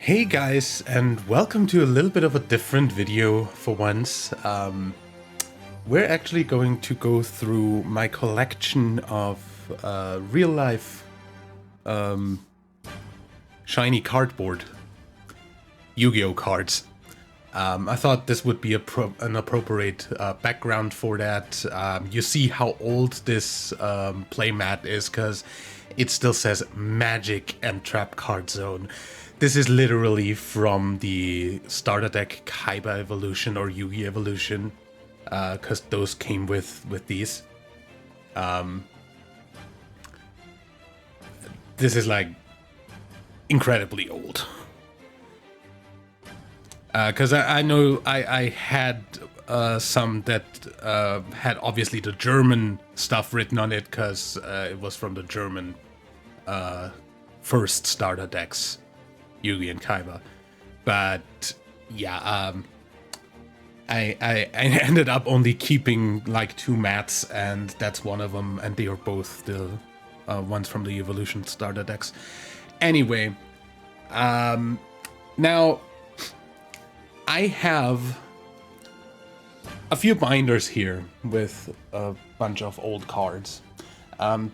Hey guys, and welcome to a little bit of a different video for once. We're actually going to go through my collection of real-life shiny cardboard Yu-Gi-Oh cards. I thought this would be an appropriate background for that. You see how old this playmat is because it still says Magic and Trap Card Zone. This is literally from the starter deck Kaiba Evolution or Yugi Evolution, because those came with these. This is like incredibly old. Because I know I had some that had obviously the German stuff written on it, because it was from the German first starter decks, Yugi and Kaiba. But yeah, I ended up only keeping like 2 mats, and that's one of them, and they are both the ones from the Evolution starter decks. Anyway, now I have a few binders here with a bunch of old cards.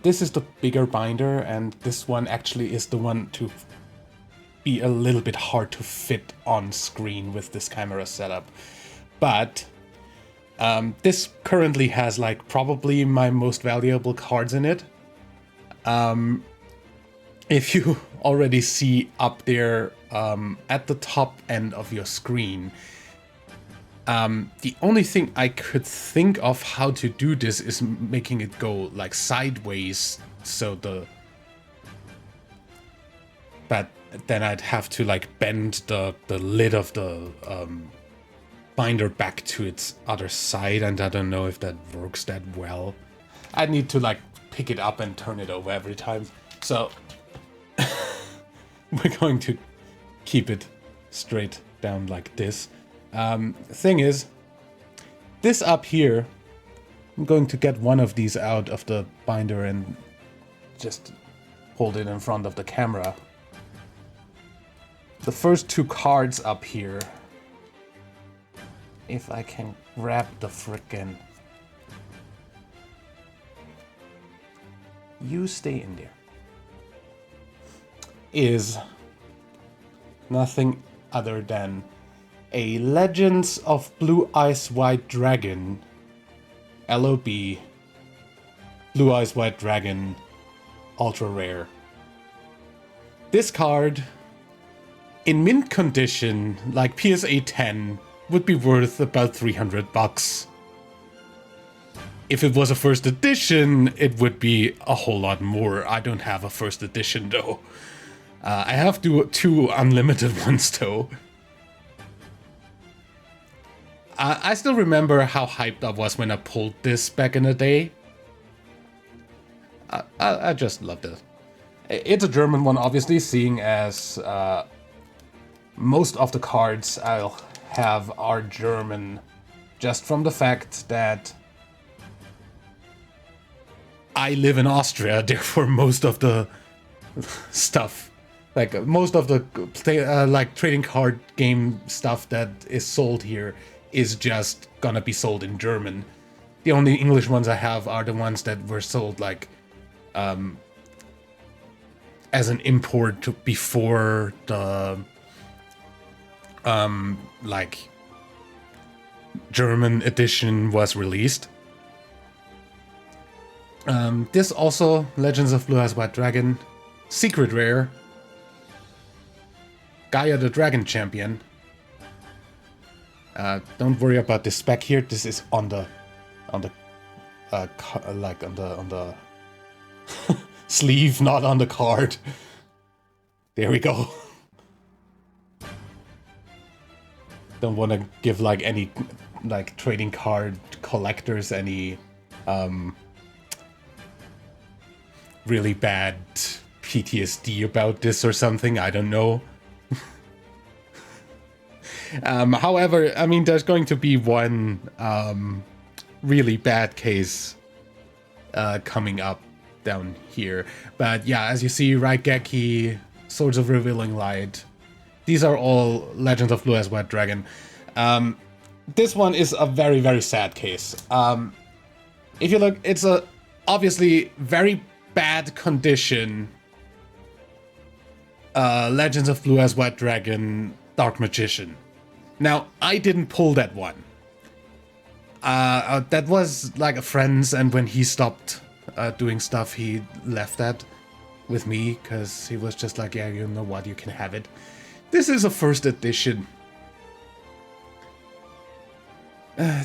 This is the bigger binder, and this one actually is the one to be a little bit hard to fit on screen with this camera setup. But this currently has like probably my most valuable cards in it. If you already see up there at the top end of your screen, the only thing I could think of how to do this is making it go like sideways, so but then I'd have to like bend the lid of the binder back to its other side, and I don't know if that works that well. I need to like pick it up and turn it over every time, so we're going to keep it straight down like this. Thing is, this up here, I'm going to get one of these out of the binder and just hold it in front of the camera. The first 2 cards up here, if I can grab the frickin'... You stay in there. Is nothing other than a Legends of Blue Eyes White Dragon LOB Blue Eyes White Dragon Ultra Rare. This card, in mint condition, like PSA 10, would be worth about 300 bucks. If it was a first edition, it would be a whole lot more. I don't have a first edition though. I have 2 unlimited ones though. I still remember how hyped I was when I pulled this back in the day. I just loved it. It's a German one, obviously, seeing as most of the cards I'll have are German, just from the fact that I live in Austria, therefore most of the stuff, like most of the like trading card game stuff that is sold here is just gonna be sold in German. The only English ones I have are the ones that were sold like as an import before the like German edition was released. This also, Legends of Blue Eyes White Dragon, Secret Rare, Gaia the Dragon Champion. Don't worry about the spec here. This is on the sleeve, not on the card. There we go. Don't want to give like any like trading card collectors any really bad PTSD about this or something. I don't know. However, I mean, there's going to be one really bad case coming up down here. But yeah, as you see, Raigeki, Swords of Revealing Light, These are all Legends of Blue Eyes White Dragon. This one is a very, very sad case. If you look, it's a obviously very bad condition. Legends of Blue Eyes White Dragon Dark Magician. Now, I didn't pull that one. That was like a friend's, and when he stopped doing stuff, he left that with me, because he was just like, yeah, you know what, you can have it. This is a first edition.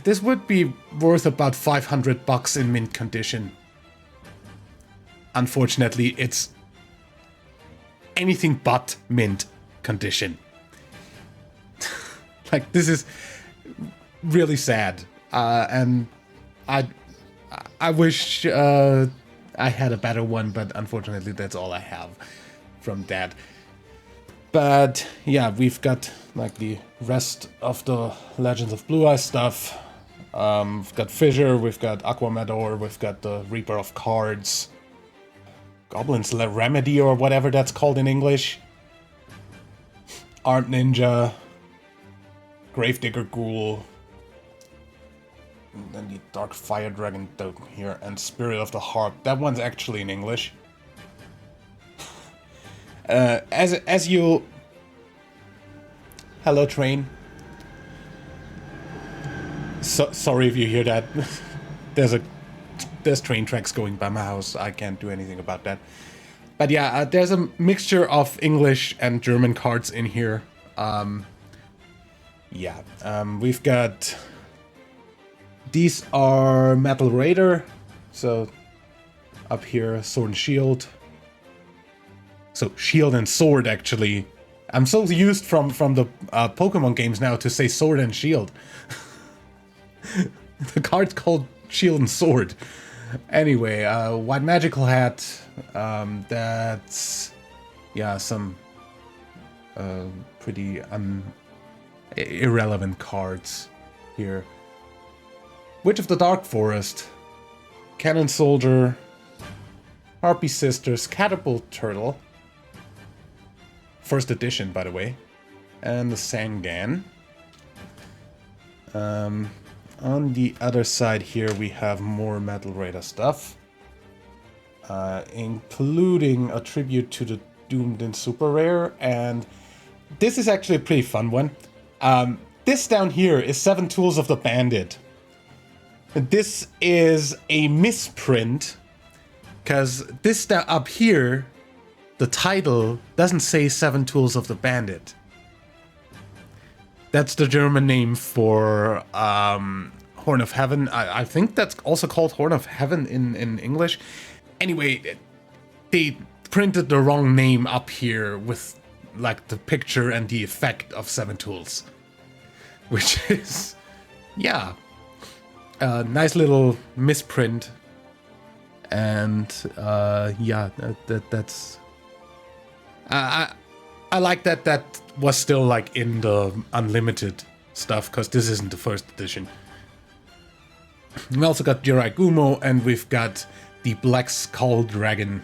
This would be worth about $500 in mint condition. Unfortunately, it's anything but mint condition. Like, this is really sad. And I wish I had a better one, but unfortunately that's all I have from that. But yeah, we've got like the rest of the Legends of Blue Eyes stuff. We've got Fissure, we've got Aquamador, we've got the Reaper of Cards, Goblin's Remedy, or whatever that's called in English, Armed Ninja, Gravedigger Ghoul, and then the Dark Fire Dragon down here, and Spirit of the Harp. That one's actually in English. As you... Hello, train. Sorry if you hear that. There's train tracks going by my house. I can't do anything about that. But yeah, there's a mixture of English and German cards in here. We've got... These are Metal Raider. So up here, Sword and Shield. So Shield and Sword, actually. I'm so used from the Pokemon games now to say Sword and Shield. The card's called Shield and Sword. Anyway, White Magical Hat. That's... yeah, some pretty irrelevant cards here. Witch of the Dark Forest. Cannon Soldier. Harpy Sisters. Catapult Turtle. First edition, by the way. And the Sangan. On the other side here, we have more Metal Raider stuff. Including a tribute to the Doomed in Super Rare. And this is actually a pretty fun one. This down here is 7 Tools of the Bandit. This is a misprint. Because this up here, the title doesn't say 7 Tools of the Bandit. That's the German name for Horn of Heaven. I think that's also called Horn of Heaven in English. Anyway, they printed the wrong name up here with like the picture and the effect of 7 Tools. Which is, yeah, a nice little misprint. And yeah, that's... I like that was still like in the unlimited stuff, because this isn't the first edition. We also got Jirai Gumo, and we've got the Black Skull Dragon.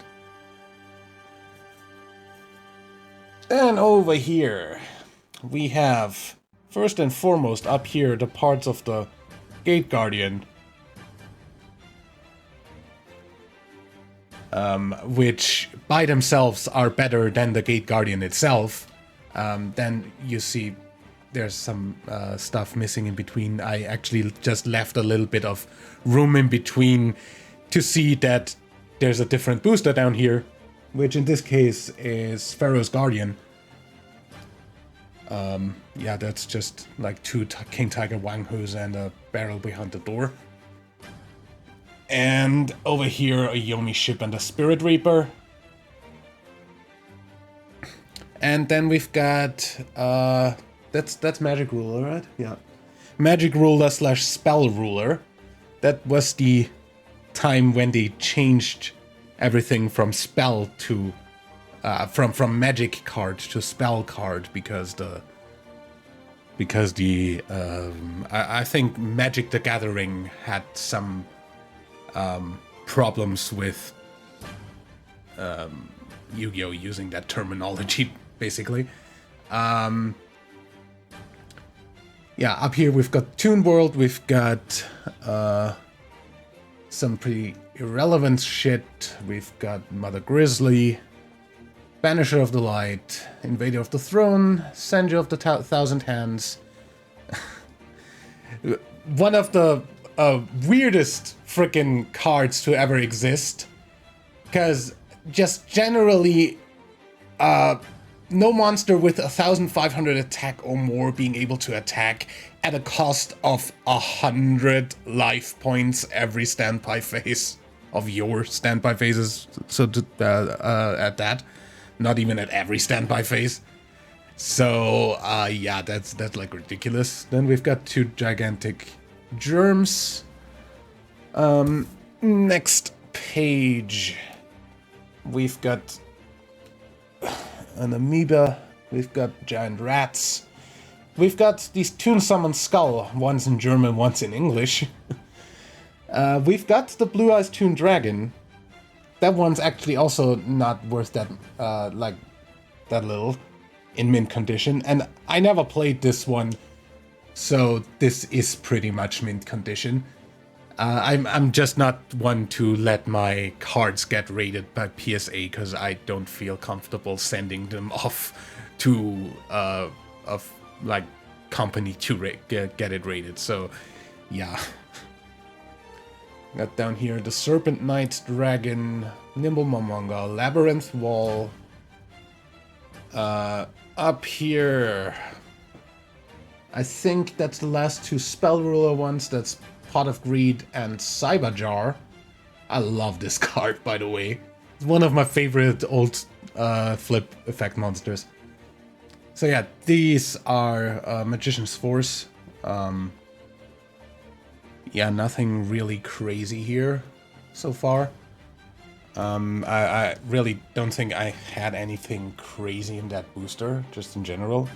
And over here, we have, first and foremost, up here, the parts of the Gate Guardian. Which by themselves are better than the Gate Guardian itself. Then you see there's some stuff missing in between. I actually just left a little bit of room in between to see that there's a different booster down here, which in this case is Pharaoh's Guardian. Yeah, that's just like 2 King Tiger Wanghus and a barrel behind the door. And over here, a Yomi ship and a Spirit Reaper. And then we've got, that's Magic Ruler, right? Yeah. Magic Ruler / Spell Ruler. That was the time when they changed everything from spell to, from magic card to spell card, because I think Magic the Gathering had some problems with Yu-Gi-Oh! Using that terminology, basically. Yeah, up here we've got Toon World, we've got some pretty irrelevant shit. We've got Mother Grizzly, Banisher of the Light, Invader of the Throne, Senja of the Thousand Hands. One of the weirdest freaking cards to ever exist. Because just generally, no monster with 1,500 attack or more being able to attack at a cost of 100 life points every standby phase of your standby phases. So at that, not even at every standby phase. So yeah, that's like ridiculous. Then we've got 2 gigantic germs. Next page, we've got an amoeba, we've got giant rats, we've got these Toon Summon Skull, one's in German, one's in English. We've got the Blue Eyes Toon Dragon. That one's actually also not worth that, like, that little in mint condition, and I never played this one, so this is pretty much mint condition. I'm just not one to let my cards get rated by PSA because I don't feel comfortable sending them off to like company to get it rated. So yeah, got down here the Serpent Knight Dragon, Nimble Momonga, Labyrinth Wall. Up here, I think that's the last 2 Spell Ruler ones. That's Pot of Greed and Cyberjar. I love this card, by the way. It's one of my favorite old flip effect monsters. So yeah, these are Magician's Force. Yeah, nothing really crazy here so far. I really don't think I had anything crazy in that booster, just in general.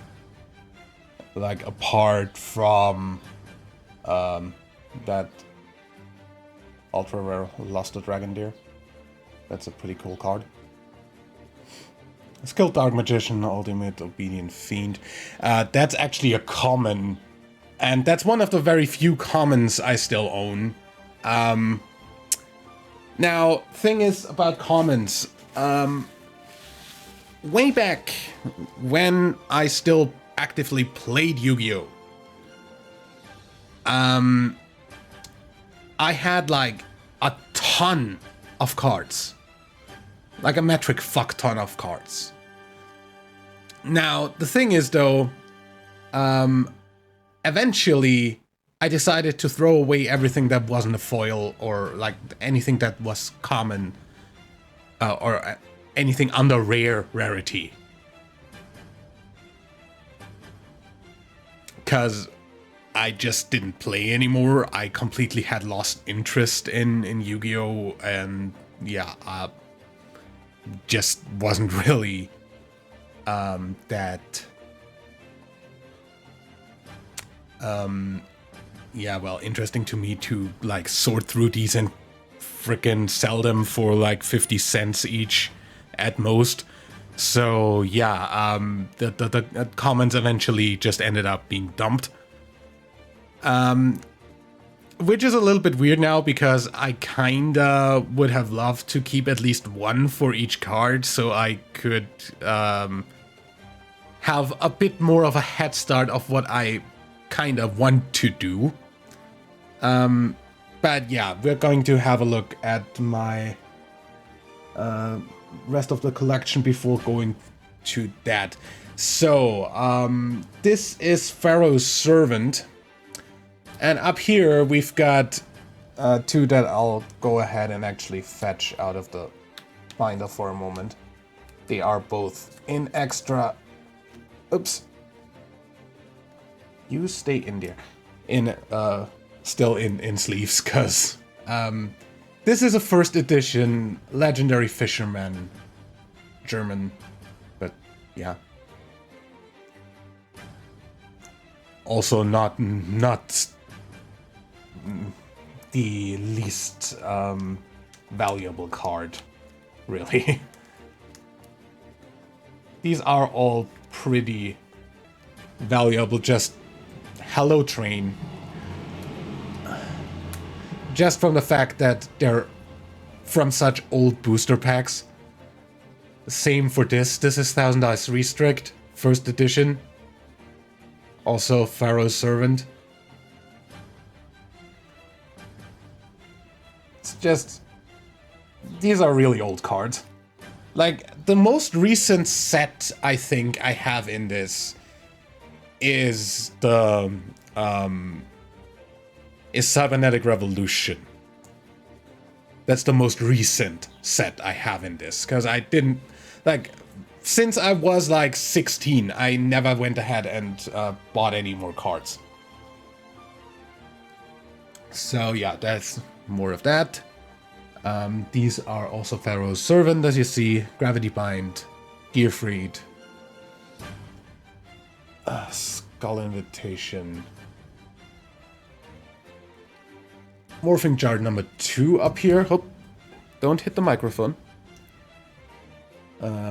Like, apart from that ultra rare Luster Dragon Deer. That's a pretty cool card. Skilled Dark Magician, Ultimate Obedient Fiend. That's actually a common, and that's one of the very few commons I still own. Now, thing is about commons, way back when I still actively played Yu-Gi-Oh! I had like a ton of cards. Like a metric fuck ton of cards. Now, the thing is though, eventually I decided to throw away everything that wasn't a foil or like anything that was common or anything under rarity. Because I just didn't play anymore. I completely had lost interest in Yu-Gi-Oh! And yeah, just wasn't really that yeah, well, interesting to me to like sort through these and frickin' sell them for like 50 cents each at most. So yeah, the commons eventually just ended up being dumped. Which is a little bit weird now because I kinda would have loved to keep at least one for each card so I could have a bit more of a head start of what I kinda want to do. But yeah, we're going to have a look at my rest of the collection before going to that. So, this is Pharaoh's Servant. And up here, we've got 2 that I'll go ahead and actually fetch out of the binder for a moment. They are both in extra... Oops. You stay in there. Still in sleeves, because this is a first edition Legendary Fisherman German, but yeah. Also not the least valuable card, really. These are all pretty valuable. Just Hello Train. Just from the fact that they're from such old booster packs. Same for this. This is Thousand Eyes Restrict, first edition. Also Pharaoh's Servant. It's just... these are really old cards. Like, the most recent set I think I have in this is the... is Cybernetic Revolution. That's the most recent set I have in this, because I didn't... like, since I was like 16, I never went ahead and bought any more cards. So yeah, that's more of that. These are also Pharaoh's Servant, as you see. Gravity Bind, Gearfried, Skull Invitation. Morphing Jar number 2 up here. Oh, don't hit the microphone.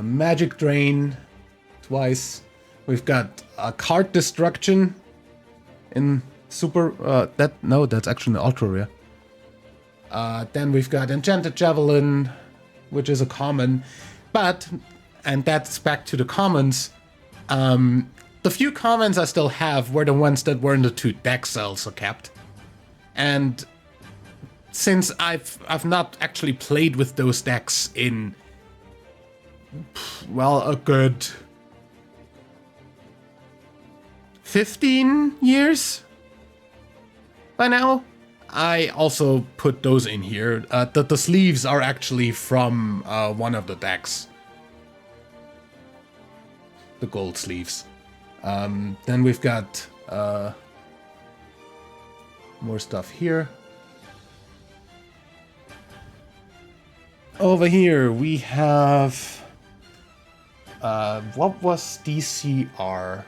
Magic Drain twice. We've got Card Destruction in Super... that's actually an Ultra Rare. Then we've got Enchanted Javelin, which is a common. But, and that's back to the commons, the few commons I still have were the ones that were in the 2 decks also kept. And since I've not actually played with those decks in... well, a good 15 years by now. I also put those in here. The sleeves are actually from one of the decks. The gold sleeves. Then we've got more stuff here. Over here we have... what was DCR?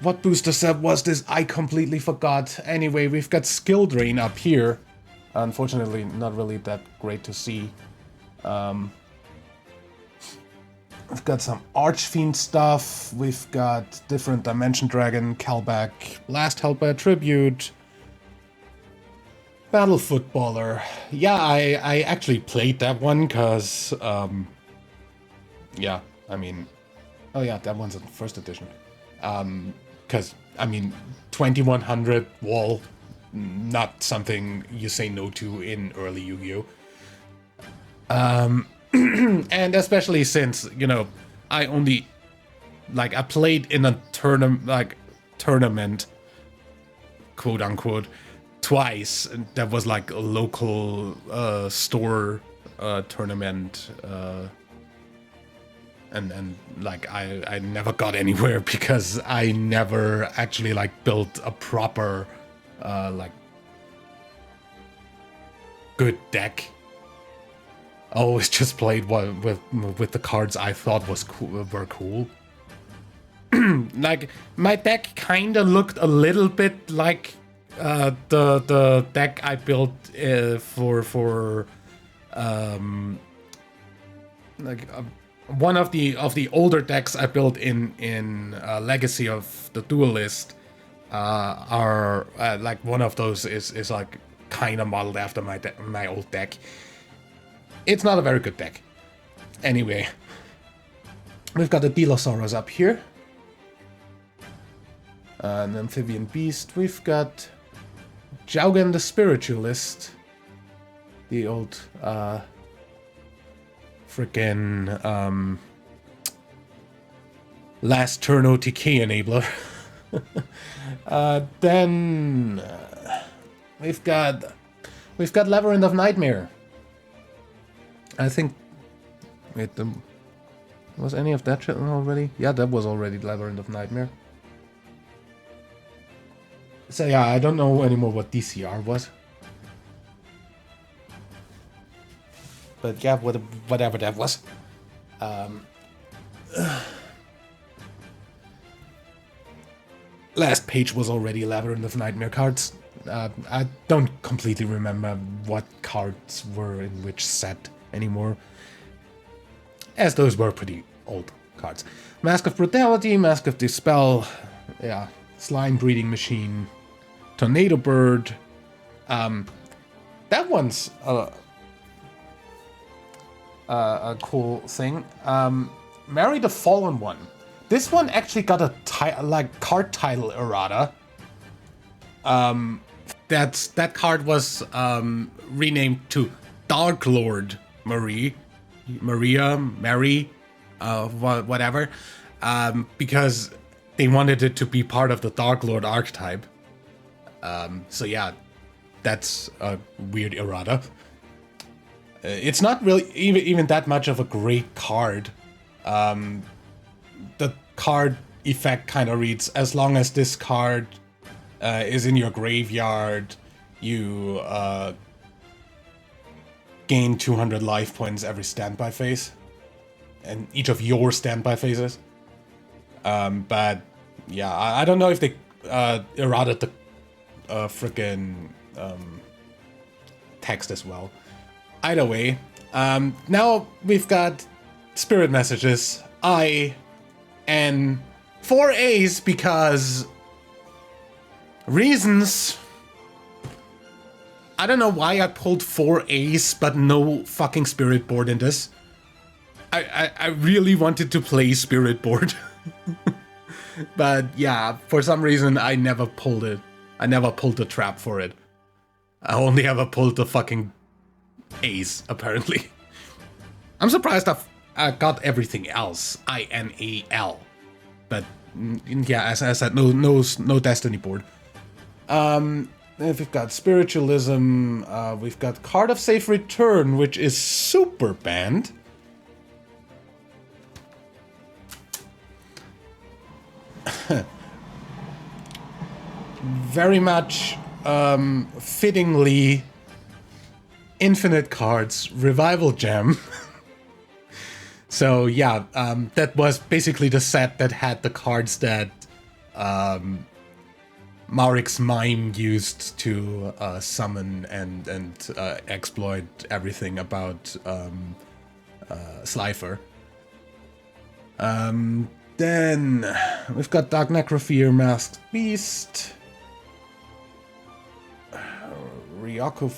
What booster set was this? I completely forgot. Anyway, we've got Skill Drain up here. Unfortunately, not really that great to see. We've got some Archfiend stuff. We've got different Dimension Dragon, Calback, Blast Hellbear Tribute, Battle Footballer. Yeah, I actually played that one because, yeah, I mean, oh yeah, that one's in first edition. Because, I mean, 2100 wall, not something you say no to in early Yu-Gi-Oh! And especially since, you know, I only, like, I played in a tournament, quote unquote, twice. And that was like a local store tournament. And like I never got anywhere because I never actually like built a proper like good deck. I always just played with the cards I thought were cool. Like my deck kind of looked a little bit like the deck I built for like. One of the older decks I built in Legacy of the Duelist are like one of those is like kind of modeled after my old deck. It's not a very good deck. Anyway, we've got the Dilosauros up here, an Amphibian Beast. We've got Jaugen the Spiritualist, the old frickin' last turn OTK enabler. Then we've got Labyrinth of Nightmare. I think wait, was any of that shit already? Yeah, that was already Labyrinth of Nightmare. So yeah, I don't know anymore what DCR was. But yeah, whatever that was. Last page was already Labyrinth of Nightmare cards. I don't completely remember what cards were in which set anymore. as those were pretty old cards. Mask of Brutality, Mask of Dispel, yeah, Slime Breeding Machine, Tornado Bird. That one's a cool thing. Marry the Fallen One. This one actually got a card title errata. That card was renamed to Dark Lord Mary, whatever, because they wanted it to be part of the Dark Lord archetype. So yeah, that's a weird errata. It's not really even that much of a great card. The card effect kind of reads, as long as this card is in your graveyard, you gain 200 life points every standby phase. And each of your standby phases. But yeah, I don't know if they errated the frickin' text as well. Either way, now we've got spirit messages. And 4 A's because reasons. I don't know why I pulled 4 A's but no fucking spirit board in this. I really wanted to play spirit board. But yeah, for some reason I never pulled it. I never pulled the trap for it. I only ever pulled the fucking A's, apparently. I'm surprised I got everything else. INAL. But yeah, as I said, no Destiny board. We've got Spiritualism. We've got Card of Safe Return, which is super banned. Very much fittingly, Infinite Cards Revival Gem. So yeah, that was basically the set that had the cards that Marik's Mime used to summon and exploit everything about Slifer. Then we've got Dark Necrophere, Masked Beast, Ryoko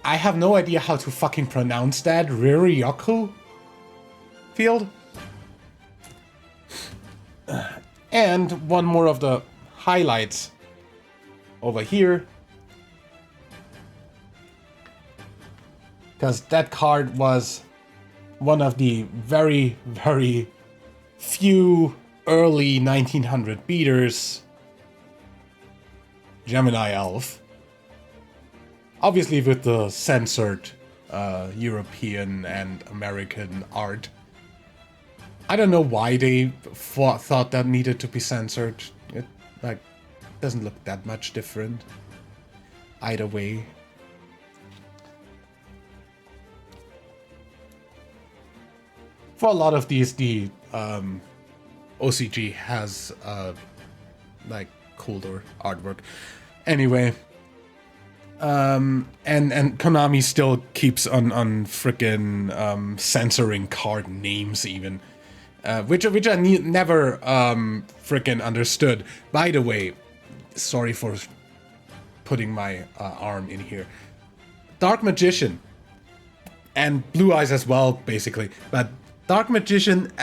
I have no idea how to fucking pronounce that. Ryoko Field. And one more of the highlights over here. Because that card was one of the very, very few early 1900 beaters. Gemini Elf. Obviously with the censored European and American art. I don't know why they thought that needed to be censored. It doesn't look that much different. Either way. For a lot of these, the OCG has cooler artwork. Anyway. And Konami still keeps on frickin' censoring card names even. Which I never frickin' understood. By the way, sorry for putting my arm in here. Dark Magician. And Blue Eyes as well, basically. But Dark Magician,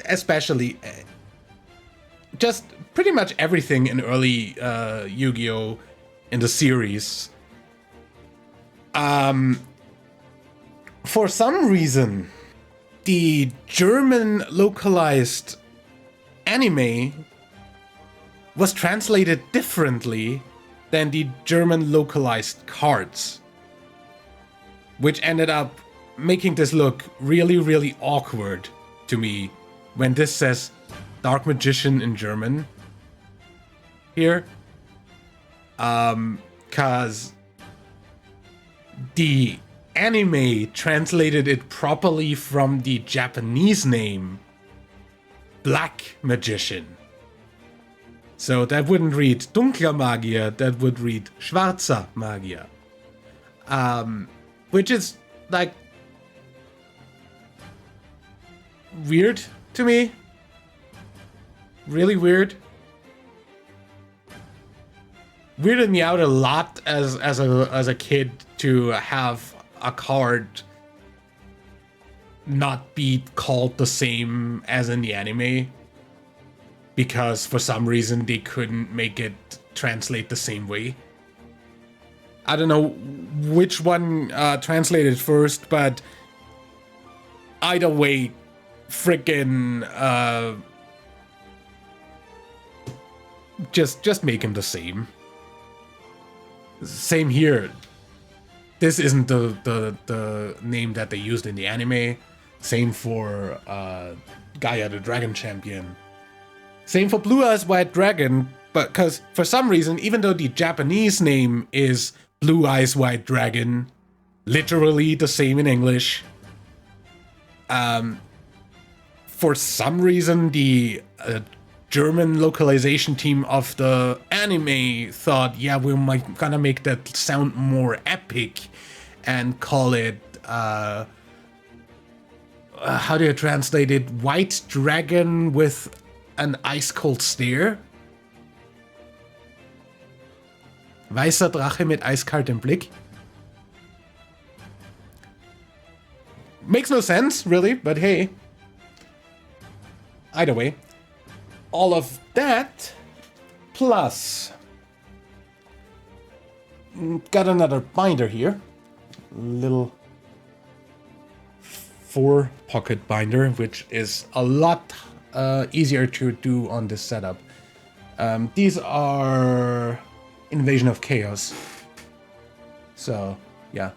especially, just pretty much everything in early Yu-Gi-Oh! In the series. For some reason, the German localized anime was translated differently than the German localized cards. Which ended up making this look really, really awkward to me when this says Dark Magician in German here. Cause the anime translated it properly from the Japanese name Black Magician. So that wouldn't read Dunkler Magier, that would read Schwarzer Magier. Which is like, weird to me. Really weird. Weirded me out a lot as a kid to have a card not be called the same as in the anime, because for some reason they couldn't make it translate the same way. I don't know which one translated first, but either way, freaking just make him the same. Same here. This isn't the name that they used in the anime. Same for Gaia the Dragon Champion. Same for Blue Eyes White Dragon, but because for some reason, even though the Japanese name is Blue Eyes White Dragon, literally the same in English, for some reason the German localization team of the anime thought, yeah, we're gonna make that sound more epic and call it, how do you translate it? White Dragon with an ice-cold stare? Weißer Drache mit eiskaltem Blick? Makes no sense, really, but hey. Either way. All of that, plus, got another binder here, little 4-pocket binder, which is a lot easier to do on this setup. These are Invasion of Chaos, so yeah,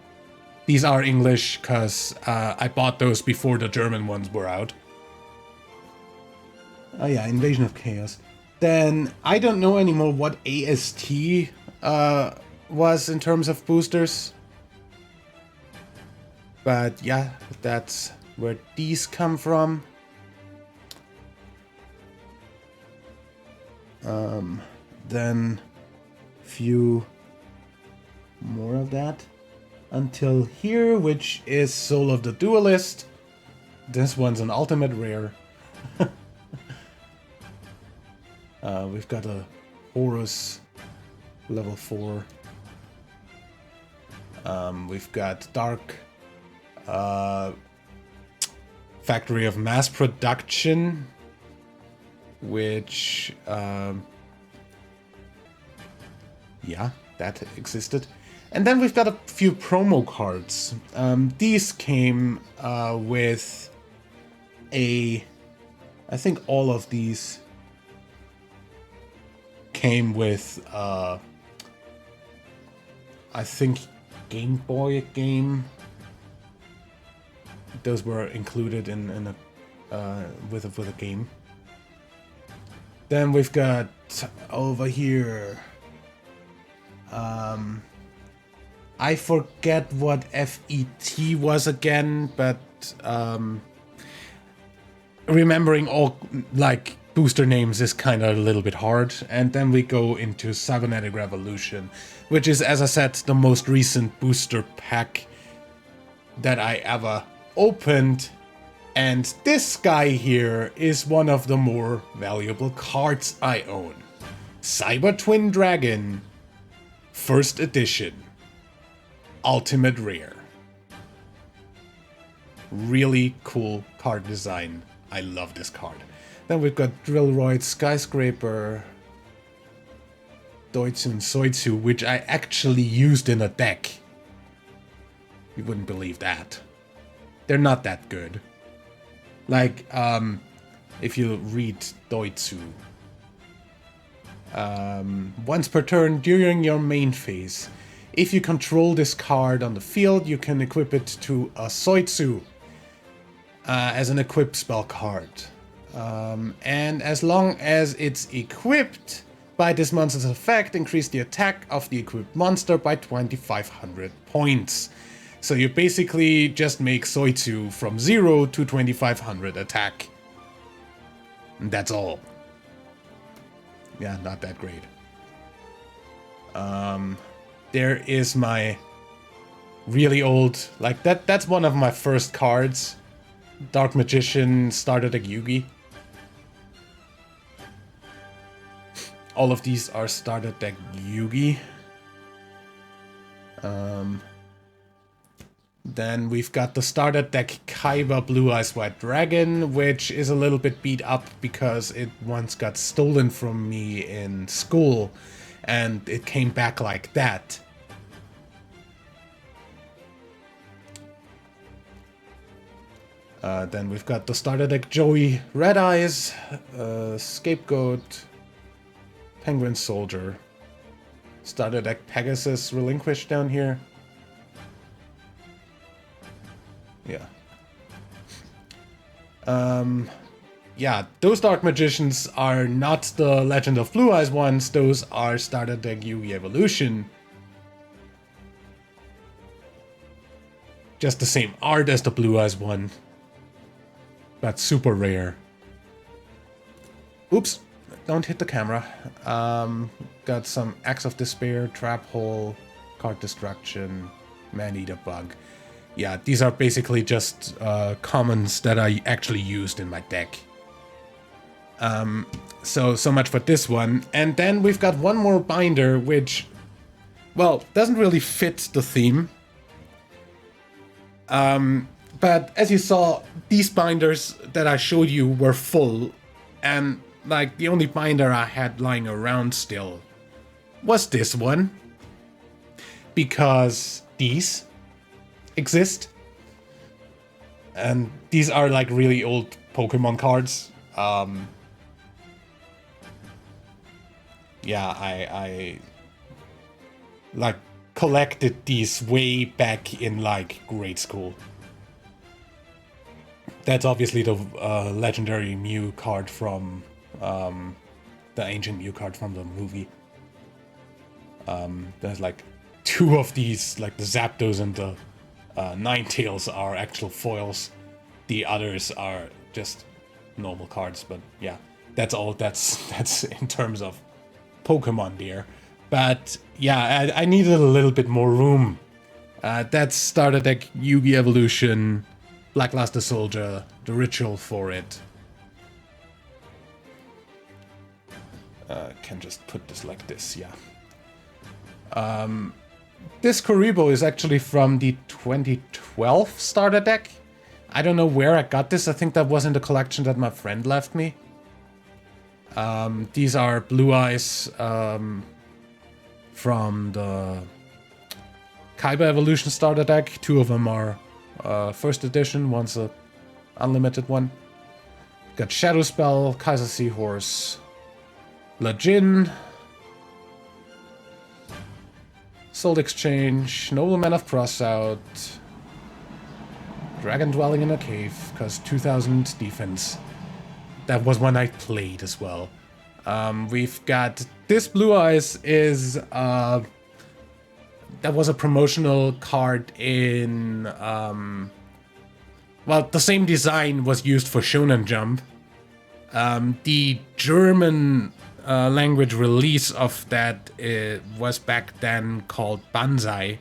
these are English because I bought those before the German ones were out. Oh yeah, Invasion of Chaos. Then, I don't know anymore what AST was in terms of boosters. But yeah, that's where these come from. Then, few more of that. Until here, which is Soul of the Duelist. This one's an ultimate rare. We've got a Horus level 4. We've got Dark Factory of Mass Production, which yeah, that existed. And then we've got a few promo cards. These came with I think all of these came with, I think, Game Boy game. Those were included in a with a game. Then we've got over here. I forget what FET was again, but remembering all like booster names is kind of a little bit hard. And then we go into Cybernetic Revolution, which is, as I said, the most recent booster pack that I ever opened. And this guy here is one of the more valuable cards I own. Cyber Twin Dragon, First Edition, Ultimate Rare. Really cool card design. I love this card. Then we've got Drillroid, Skyscraper, Doitsu and Soitsu, which I actually used in a deck. You wouldn't believe that. They're not that good. Like, if you read Doitsu. Once per turn during your main phase, if you control this card on the field, you can equip it to a Soitsu as an equip spell card. And as long as it's equipped by this monster's effect, increase the attack of the equipped monster by 2500 points. So you basically just make Soitsu from 0 to 2500 attack. And that's all. Yeah, not that great. There is my really old. Like, that's one of my first cards. Dark Magician, starter deck Yugi. All of these are starter deck Yugi. Then we've got the starter deck Kaiba Blue Eyes White Dragon, which is a little bit beat up because it once got stolen from me in school, and it came back like that. Then we've got the starter deck Joey Red Eyes, Scapegoat, Penguin Soldier, starter deck Pegasus Relinquished down here. Yeah. Yeah, those Dark Magicians are not the Legend of Blue Eyes ones, those are starter deck Yugi Evolution. Just the same art as the Blue Eyes one, but super rare. Oops, don't hit the camera. Got some Axe of Despair, Trap Hole, Card Destruction, Man-Eater Bug. Yeah, these are basically just commons that I actually used in my deck. So much for this one. And then we've got one more binder, which, well, doesn't really fit the theme. But as you saw, these binders that I showed you were full. And, like, the only binder I had lying around still was this one. Because these exist. And these are, like, really old Pokemon cards. Yeah, I like collected these way back in like grade school. That's obviously the legendary Mew card from the ancient Mew card from the movie. There's like two of these, like the Zapdos and the Ninetales are actual foils. The others are just normal cards, but yeah, that's all. That's in terms of Pokemon dear. But yeah, I needed a little bit more room. That's starter deck Yugi Evolution, Blackluster Soldier, the ritual for it. Can just put this like this, yeah. This Kuribo is actually from the 2012 starter deck. I don't know where I got this. I think that was in the collection that my friend left me. These are Blue Eyes from the Kaiba Evolution starter deck. Two of them are first edition, one's a unlimited one. Got Shadow Spell, Kaiser Seahorse, Lajin, Soul Exchange, Nobleman of Crossout, Dragon Dwelling in a Cave, because 2000 defense. That was one I played as well. We've got this Blue Eyes is that was a promotional card in well, the same design was used for Shonen Jump. The German language release of that was back then called Banzai.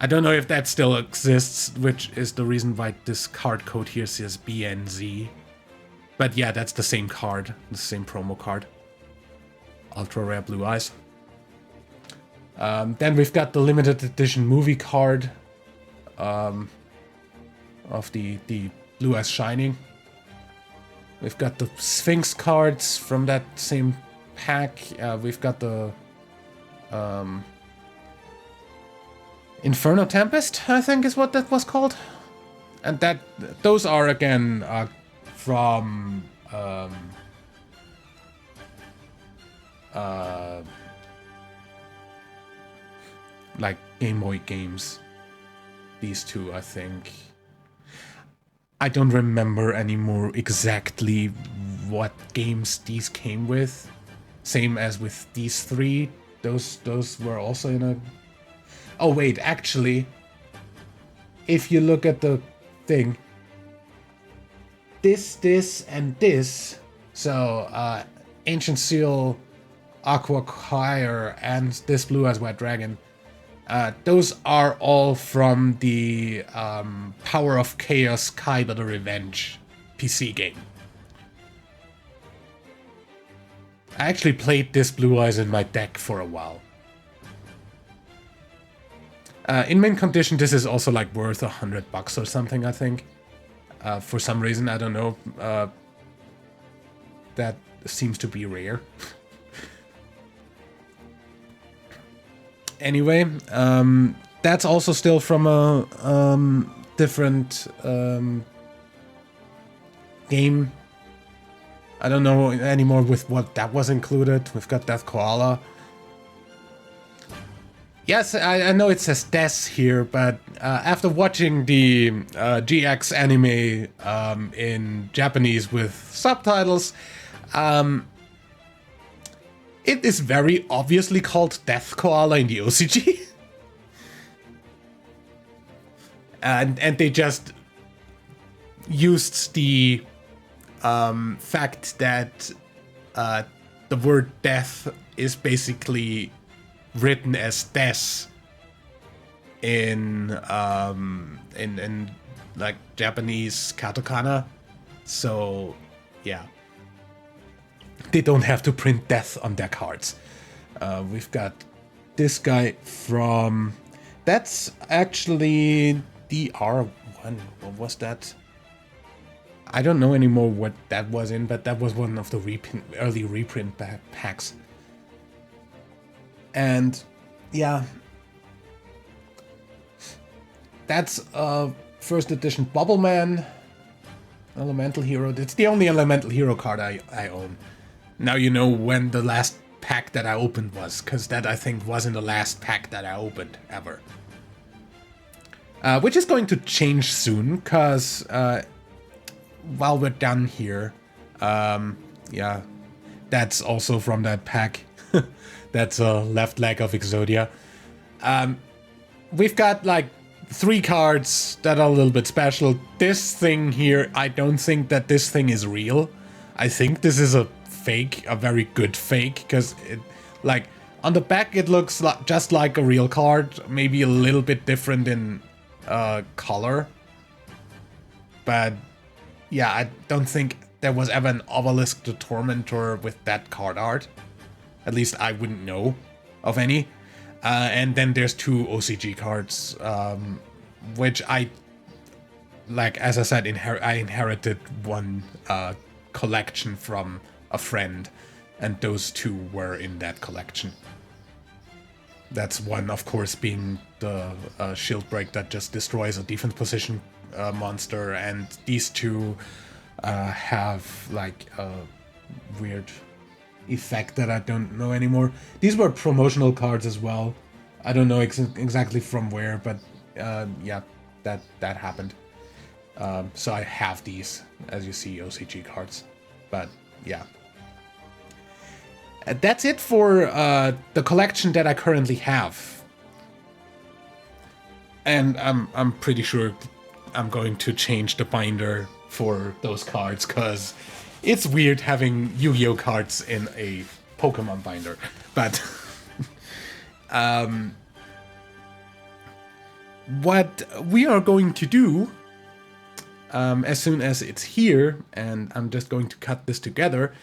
I don't know if that still exists, which is the reason why this card code here says BNZ. But yeah, that's the same card, the same promo card. Ultra Rare Blue Eyes. Then we've got the limited edition movie card of the Blue Eyes Shining. We've got the Sphinx cards from that same pack. We've got the Inferno Tempest, I think is what that was called. And those are again from like Game Boy games. These two, I think. I don't remember anymore exactly what games these came with. Same as with these three. Those were also in a... Oh wait, actually, if you look at the thing, this, and this, so Ancient Seal, Aqua Choir, and this Blue Eyes White Dragon, Those are all from the Power of Chaos Kaiba the Revenge PC game. I actually played this Blue Eyes in my deck for a while. In mint condition, this is also like worth $100 or something, I think. For some reason, I don't know. That seems to be rare. Anyway, that's also still from a different game. I don't know anymore with what that was included. We've got Death Koala. Yes, I know it says Death here, but after watching the GX anime in Japanese with subtitles, it is very obviously called Death Koala in the OCG. and they just used the fact that the word death is basically written as des in like Japanese katakana. So yeah, they don't have to print death on their cards. We've got this guy from... That's actually DR1. What was that? I don't know anymore what that was in, but that was one of the early reprint packs. And yeah, that's first edition Bobbleman, Elemental Hero. It's the only Elemental Hero card I own. Now you know when the last pack that I opened was, because that I think wasn't the last pack that I opened ever. Which is going to change soon, because while we're done here, yeah, that's also from that pack. That's a left leg of Exodia. We've got like 3 cards that are a little bit special. This thing here, I don't think that this thing is real. I think this is a fake, a very good fake, because it, like, on the back it looks like, just like a real card, maybe a little bit different in color. But yeah, I don't think there was ever an Obelisk the Tormentor with that card art. At least I wouldn't know of any. And then there's 2 OCG cards, which I, like, as I said, I inherited one collection from a friend, and those 2 were in that collection. That's one, of course, being the shield break that just destroys a defense position monster, and these 2 have like a weird effect that I don't know anymore. These were promotional cards as well. I don't know exactly from where, but yeah, that happened. So I have these, as you see, OCG cards. But yeah. That's it for the collection that I currently have. And I'm pretty sure I'm going to change the binder for those cards, because it's weird having Yu-Gi-Oh cards in a Pokemon binder. But what we are going to do, as soon as it's here, and I'm just going to cut this together,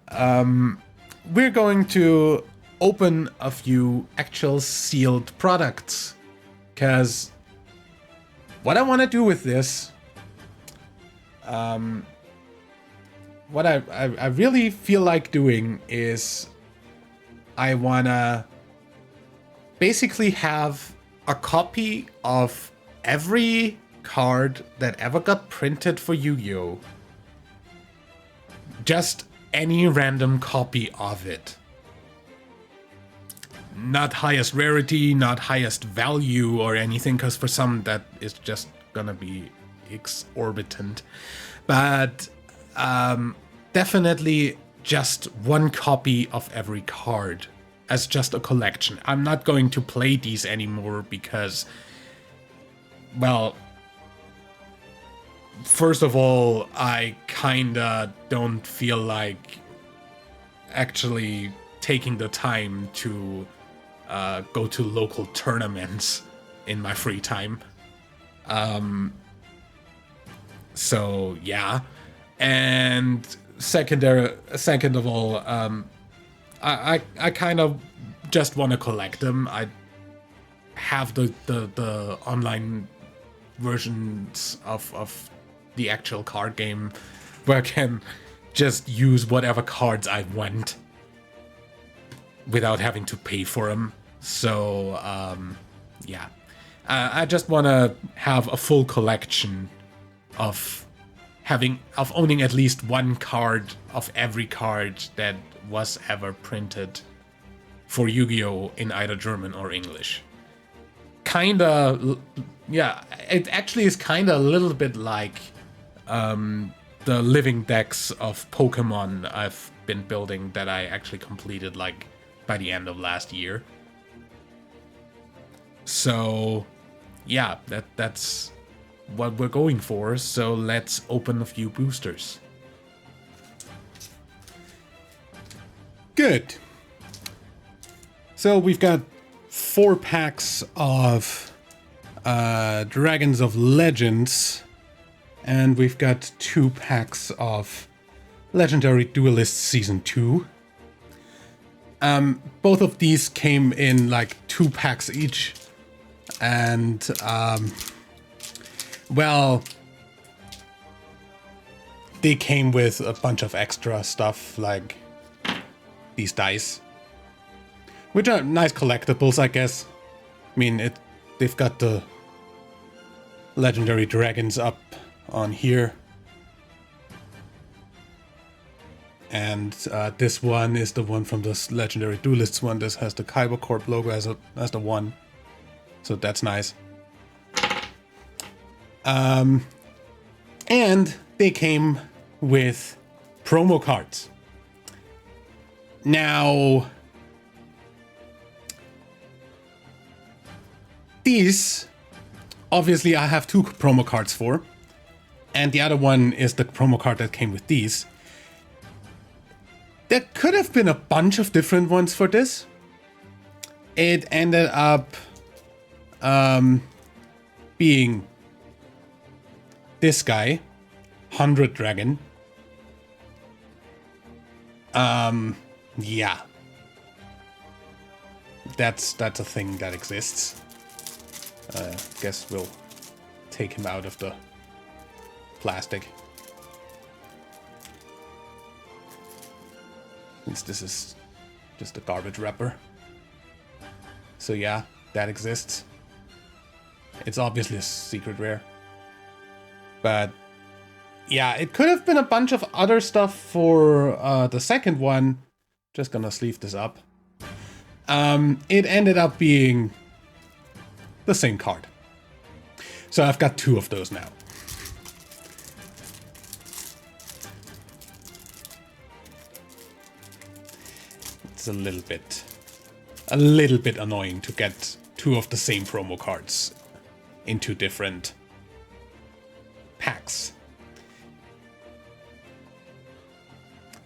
we're going to open a few actual sealed products. Because what I want to do with this, what I really feel like doing is I wanna basically have a copy of every card that ever got printed for Yu-Gi-Oh! Just any random copy of it. Not highest rarity, not highest value or anything, because for some that is just gonna be exorbitant. But definitely just one copy of every card as just a collection. I'm not going to play these anymore because, well, first of all, I kinda don't feel like actually taking the time to go to local tournaments in my free time. So yeah, and second of all, I kind of just want to collect them. I have the online versions of the actual card game where I can just use whatever cards I want without having to pay for them. So yeah, I just want to have a full collection of owning at least one card of every card that was ever printed for Yu-Gi-Oh! In either German or English. Kinda, yeah, it actually is kinda a little bit like the living decks of Pokemon I've been building that I actually completed like by the end of last year. So yeah, that's what we're going for, so let's open a few boosters. Good. So we've got 4 packs of Dragons of Legends, and we've got 2 packs of Legendary Duelist Season 2. Both of these came in like 2 packs each, and well, they came with a bunch of extra stuff, like these dice, which are nice collectibles, I guess. I mean, they've got the legendary dragons up on here. And this one is the one from the Legendary Duelists one. This has the Kaiba Corp logo as the one. So that's nice. And they came with promo cards. Now, these, obviously I have 2 promo cards for, and the other one is the promo card that came with these. There could have been a bunch of different ones for this. It ended up being this guy, 100 Dragon. Yeah. That's a thing that exists. Guess we'll take him out of the plastic. Since this is just a garbage wrapper. So yeah, that exists. It's obviously a secret rare. But yeah, it could have been a bunch of other stuff for the second one. Just gonna sleeve this up. It ended up being the same card. So I've got 2 of those now. It's a little bit annoying to get 2 of the same promo cards into different packs.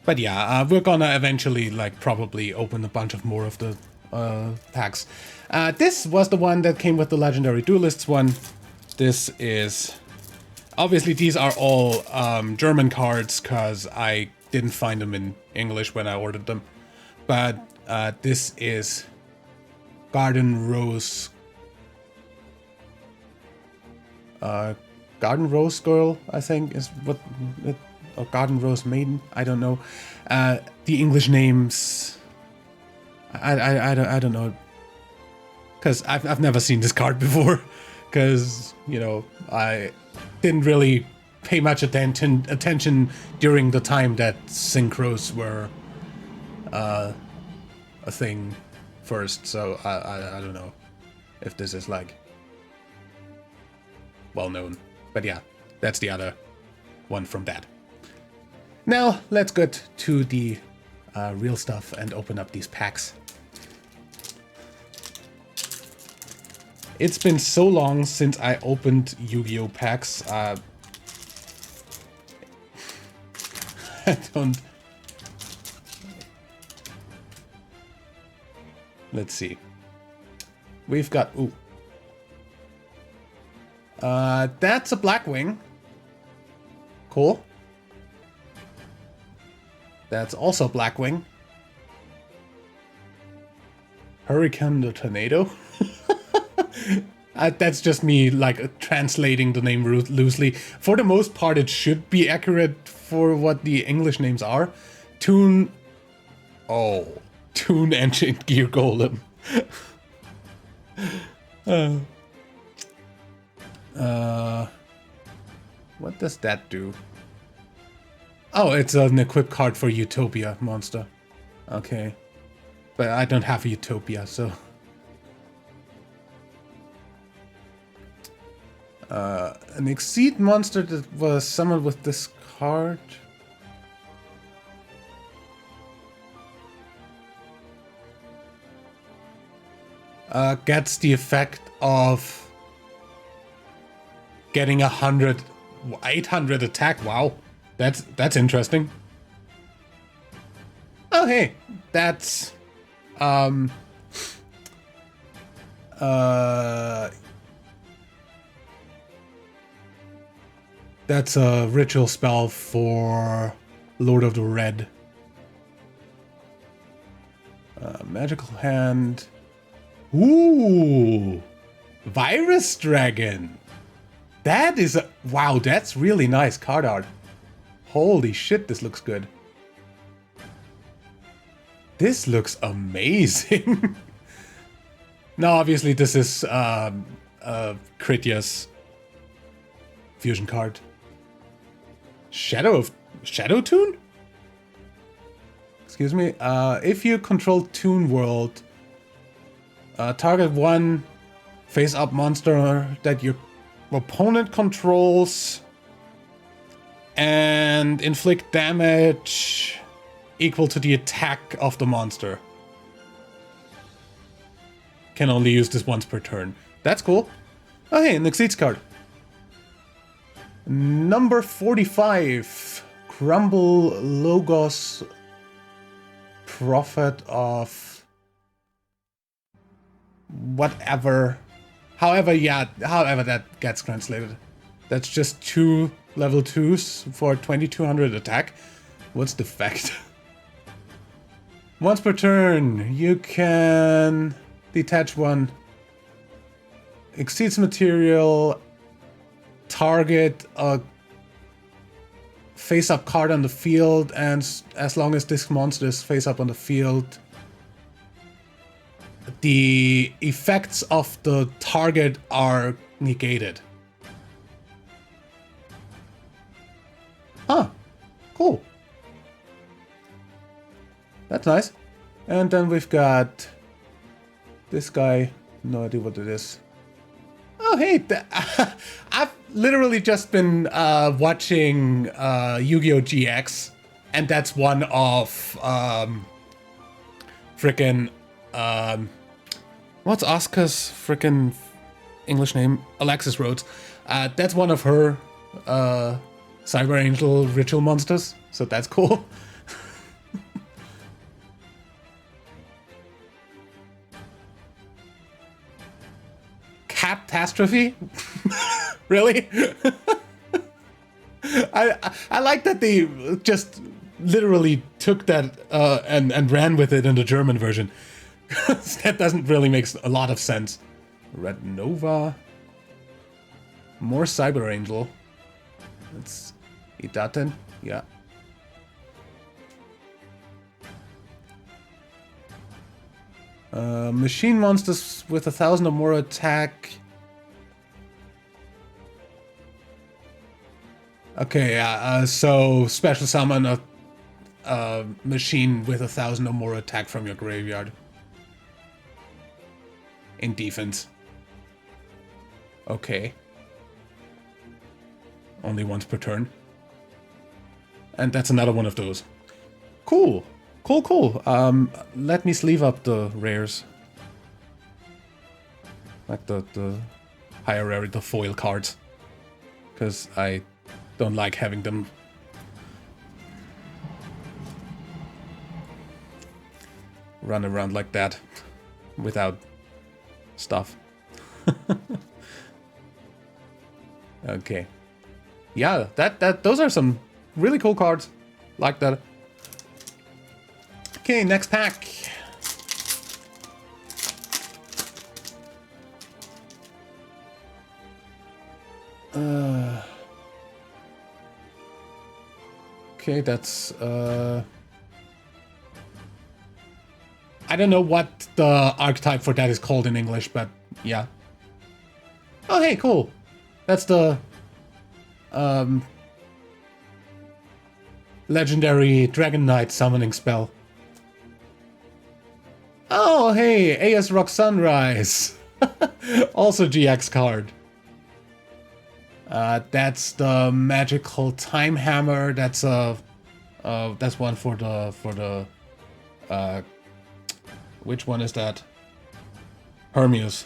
But yeah, we're gonna eventually probably open a bunch of more of the packs. This was the one that came with the Legendary Duelists one. This is... Obviously these are all German cards, because I didn't find them in English when I ordered them. But this is Garden Rose... Garden Rose Girl, I think, is what... or Garden Rose Maiden, I don't know. The English names... I don't know. Because I've never seen this card before. Because, you know, I didn't really pay much attention during the time that synchros were a thing first. So I don't know if this is well known. But yeah, that's the other one from that. Now let's get to the real stuff and open up these packs. It's been so long since I opened Yu-Gi-Oh! Packs. I don't... Let's see. we've got... Ooh. That's a Blackwing. Cool. That's also Blackwing. Hurricane the Tornado? That's just me, like, translating the name loosely. For the most part, it should be accurate for what the English names are. Toon... Oh. Toon Ancient Gear Golem. What does that do? Oh, it's an equip card for Utopia monster. Okay. But I don't have Utopia, so... an Exceed monster that was summoned with this card. Gets the effect of getting 800 attack. Wow, that's interesting. Oh hey, that's that's a ritual spell for Lord of the Red. Magical Hand. Ooh! Virus Dragon! That is a... Wow, that's really nice card art. Holy shit, this looks good. This looks amazing. Now, obviously, this is Critia's fusion card. Shadow Toon? Excuse me. If you control Toon World, target one face-up monster that your opponent controls and inflict damage equal to the attack of the monster. Can only use this once per turn. That's cool. Oh hey, an Exceeds card. Number 45. Crumble Logos, Prophet of... whatever. However that gets translated. That's just 2 level 2s for 2200 attack. What's the effect? Once per turn, you can detach one. Exceeds material. Target a face-up card on the field, and as long as this monster is face-up on the field, the effects of the target are negated. Huh. Cool. That's nice. And then we've got this guy. No idea what it is. Oh, hey. I've literally just been watching Yu-Gi-Oh! GX. And that's one of frickin' what's Asuka's frickin' English name? Alexis Rhodes. That's one of her Cyber Angel ritual monsters. So that's cool. Catastrophe? Really? I like that they just literally took that and ran with it in the German version. That doesn't really make a lot of sense. Red Nova. More Cyber Angel. Let's eat that then. Yeah. Machine monsters with 1,000 or more attack. Okay, so special summon a machine with 1,000 or more attack from your graveyard. In defense. Okay. Only once per turn. And that's another one of those. Cool. Cool. Let me sleeve up the rares. Like the higher rarity, the foil cards. Because I don't like having them run around like that without stuff. Okay. Yeah, those are some really cool cards. Like that. Okay, next pack. Okay, that's I don't know what the archetype for that is called in English, but yeah. Oh, hey, cool. That's the legendary Dragon Knight summoning spell. Oh, hey, AS Rock Sunrise. Also GX card. That's the magical time hammer. That's one for the which one is that? Hermius.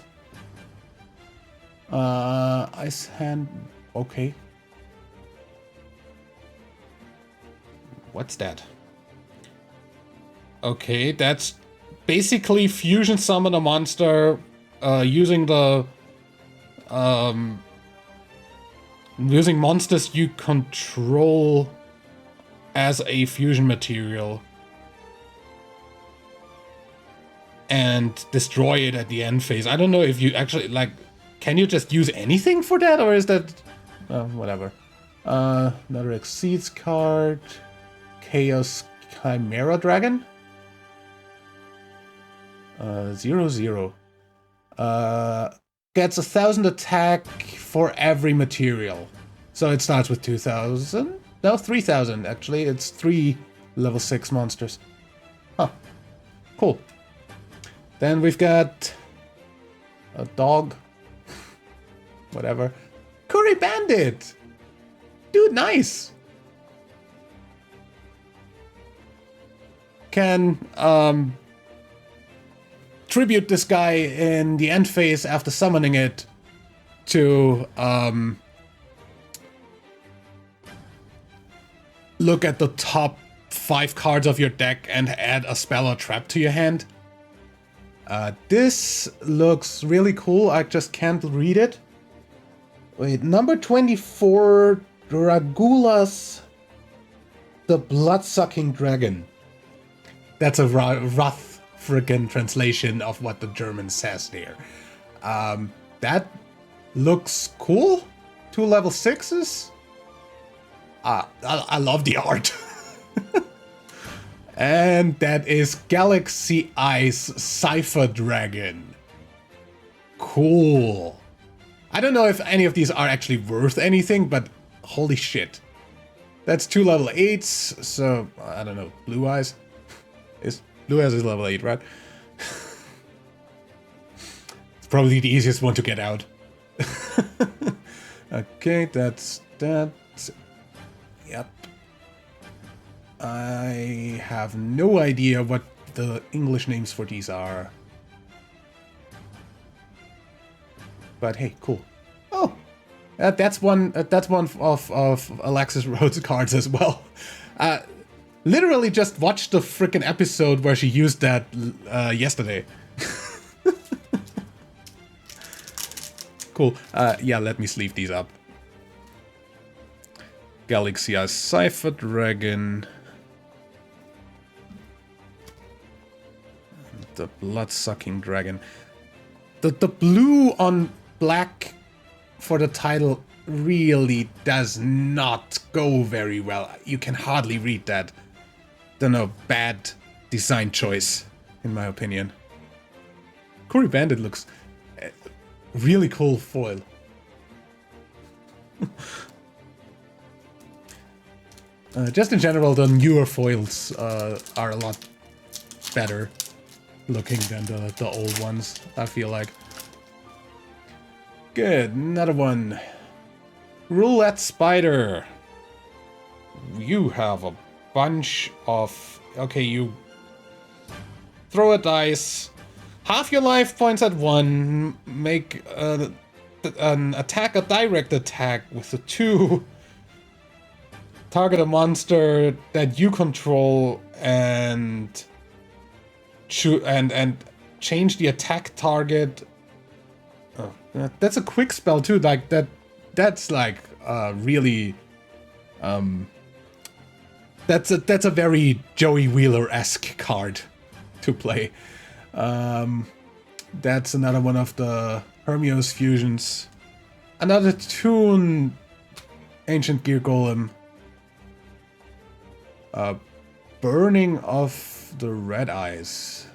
Ice hand. Okay. What's that? Okay, that's basically fusion summon a monster using the using monsters you control as a fusion material and destroy it at the end phase. I don't know if you actually, like, can you just use anything for that, or is that whatever. Another Exceeds card. Chaos Chimera Dragon. 0/0. Gets 1,000 attack for every material. So it starts with 2,000? No, 3,000 actually. It's 3 level 6 monsters. Huh. Cool. Then we've got a dog. Whatever. Curry Bandit! Dude, nice! Can tribute this guy in the end phase after summoning it to look at the top 5 cards of your deck and add a spell or trap to your hand. This looks really cool. I just can't read it. Wait, number 24, Dragulas, the Blood-Sucking Dragon. That's a rough friggin' translation of what the German says there. That looks cool. 2 level 6s. I love the art. And that is Galaxy Ice Cypher Dragon. Cool. I don't know if any of these are actually worth anything, but holy shit. That's 2 level 8s, so I don't know. Blue Eyes? Blue Eyes is level 8, right? It's probably the easiest one to get out. Okay, that's that. Yep. I have no idea what the English names for these are. But hey, cool. Oh, that's one of Alexis Rhodes' cards as well. Literally just watched the frickin' episode where she used that yesterday. Cool. Yeah, let me sleeve these up. Galaxy Ice Cypher Dragon. The Blood-Sucking Dragon. The blue on black for the title really does not go very well. You can hardly read that. Don't know, bad design choice, in my opinion. Curry Bandit looks really cool foil. Just in general, the newer foils are a lot better looking than the old ones, I feel like. Good, another one. Roulette Spider. You have a bunch of... Okay, you throw a dice. Half your life points at 1. Make an attack, a direct attack with a 2. Target a monster that you control and change the attack target That's a quick spell too. Like that's like really that's a very Joey Wheeler-esque card to play. That's another one of the Hermios fusions. Another Toon Ancient Gear Golem. Burning of the Red Eyes.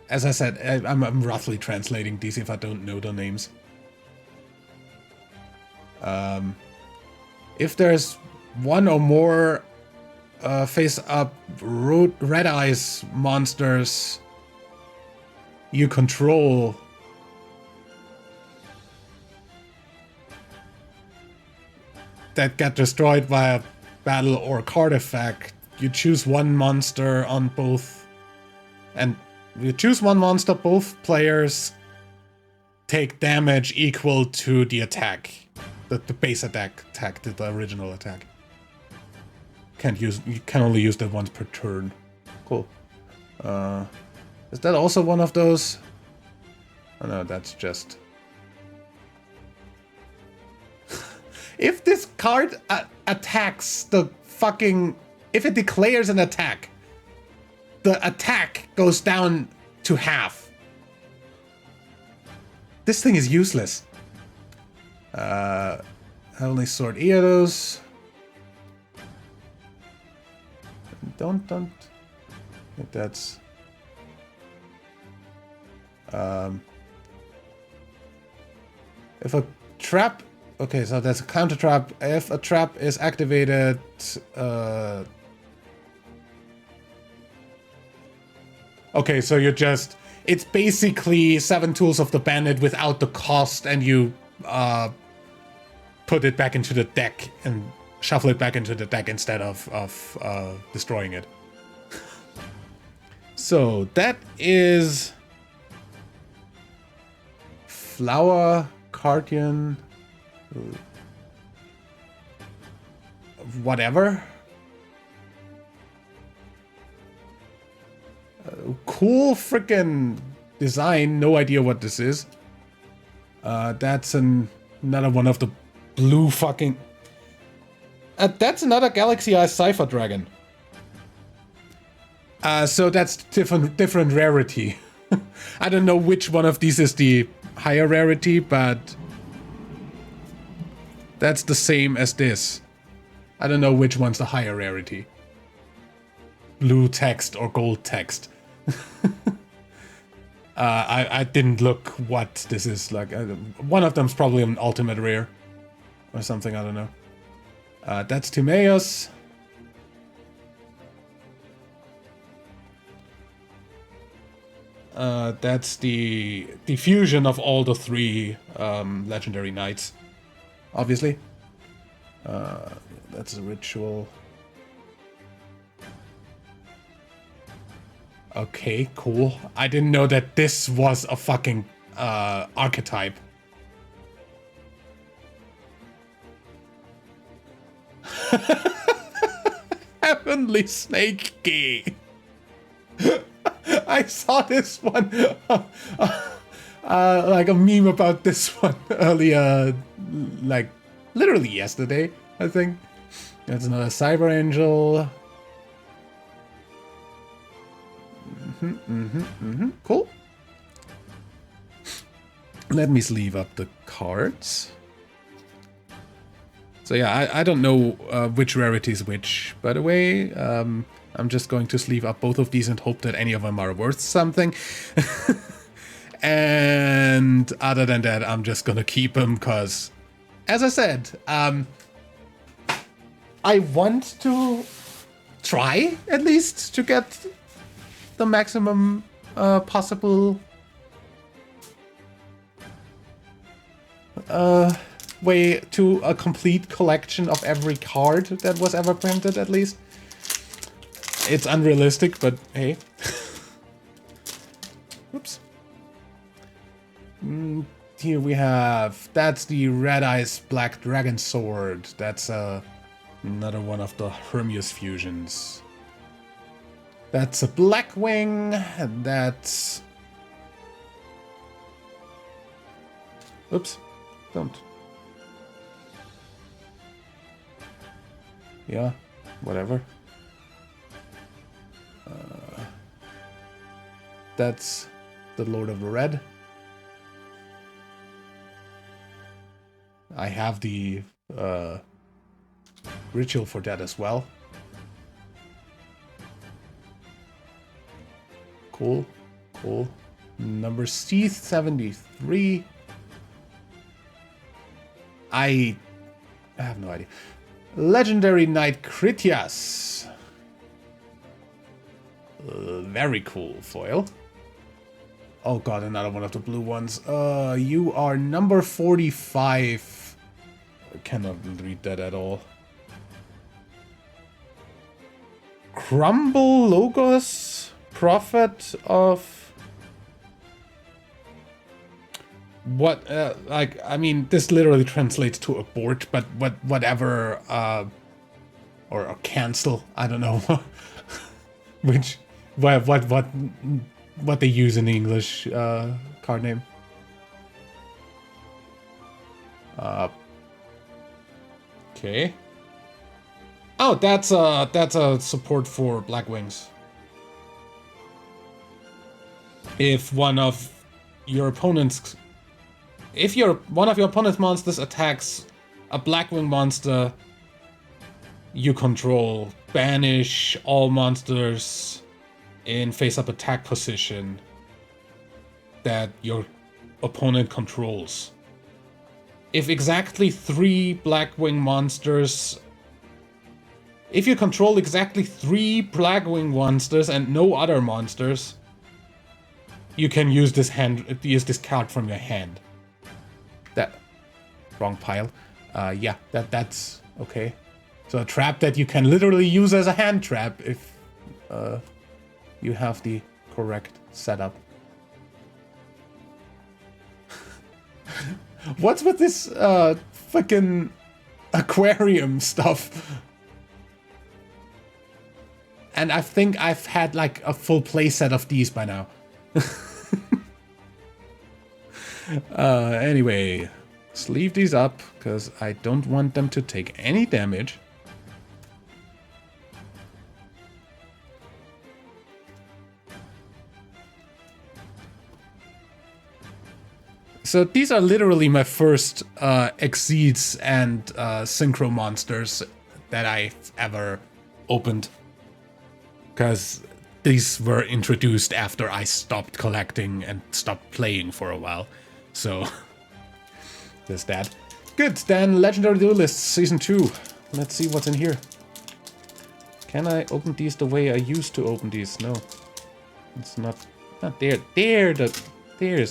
As I said, I'm roughly translating these if I don't know the names. If there's one or more face-up Red Eyes monsters you control, that get destroyed by a battle or card effect, you choose one monster on both, and you choose one monster, both players take damage equal to the attack. The base attack, the original attack. You can only use that once per turn. Cool. Is that also one of those? Oh no, that's just... If this card attacks the fucking... If it declares an attack, the attack goes down to half. This thing is useless. Heavenly Sword Eodos. Don't. That's... If a trap... Okay, so that's a counter trap. If a trap is activated... Okay, so you're just... It's basically 7 Tools of the Bandit without the cost, and you put it back into the deck and shuffle it back into the deck instead of destroying it. So that is Flower Cardian, whatever. Cool freaking design. No idea what this is. That's another one of the blue fucking... that's another Galaxy Eyes Cypher Dragon. So that's different rarity. I don't know which one of these is the higher rarity, but that's the same as this. I don't know which one's the higher rarity. Blue text or gold text. I didn't look what this is like. One of them's probably an ultimate rare or something, I don't know. That's Timaeus. That's the fusion of all the 3 legendary knights, obviously. That's a ritual. Okay, cool. I didn't know that this was a fucking archetype. Heavenly Snake Key. I saw this one, like a meme about this one earlier, like literally yesterday, I think. That's another Cyber Angel. Cool. Let me sleeve up the cards. So yeah, I don't know which rarity is which, by the way. I'm just going to sleeve up both of these and hope that any of them are worth something. And other than that, I'm just gonna keep them because, as I said, I want to try at least to get the maximum possible way to a complete collection of every card that was ever printed, at least. It's unrealistic, but hey. Oops. Here we have... That's the Red Eyes Black Dragon Sword. That's another one of the Hermios fusions. That's a Blackwing. And that's... Oops. Don't. Yeah, whatever. That's the Lord of the Red. I have the ritual for that as well. Cool, cool. Number C73. I have no idea. Legendary Knight Critias. Very cool foil. Oh god, another one of the blue ones. You are number 45. I cannot read that at all. Crumble Logos, Prophet of... What, like, I mean, this literally translates to abort, but whatever, or cancel, I don't know. Which, what they use in the English, card name. Okay. Oh, that's a support for Black Wings. If one of your opponent's one of your opponent's monsters attacks a Blackwing monster you control, banish all monsters in face-up attack position that your opponent controls. If exactly 3 Blackwing monsters... If you control exactly 3 Blackwing monsters and no other monsters, you can use this card from your hand. That wrong pile. Yeah, that's okay. So a trap that you can literally use as a hand trap if you have the correct setup. What's with this fucking aquarium stuff? And I think I've had like a full playset of these by now. Anyway, sleeve these up, because I don't want them to take any damage. So these are literally my first Exceeds and Synchro monsters that I've ever opened. Because these were introduced after I stopped collecting and stopped playing for a while. So, there's that. Good, then Legendary Duelist Season 2. Let's see what's in here. Can I open these the way I used to open these? No. It's not there. There's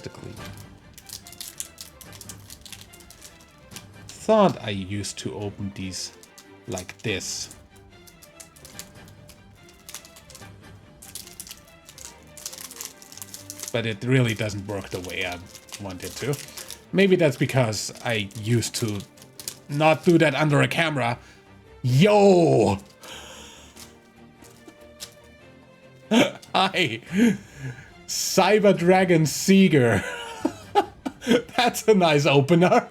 the cleat. Thought I used to open these like this. But it really doesn't work the way I wanted to. Maybe that's because I used to not do that under a camera. Yo! Hi! Cyber Dragon Seeger. That's a nice opener.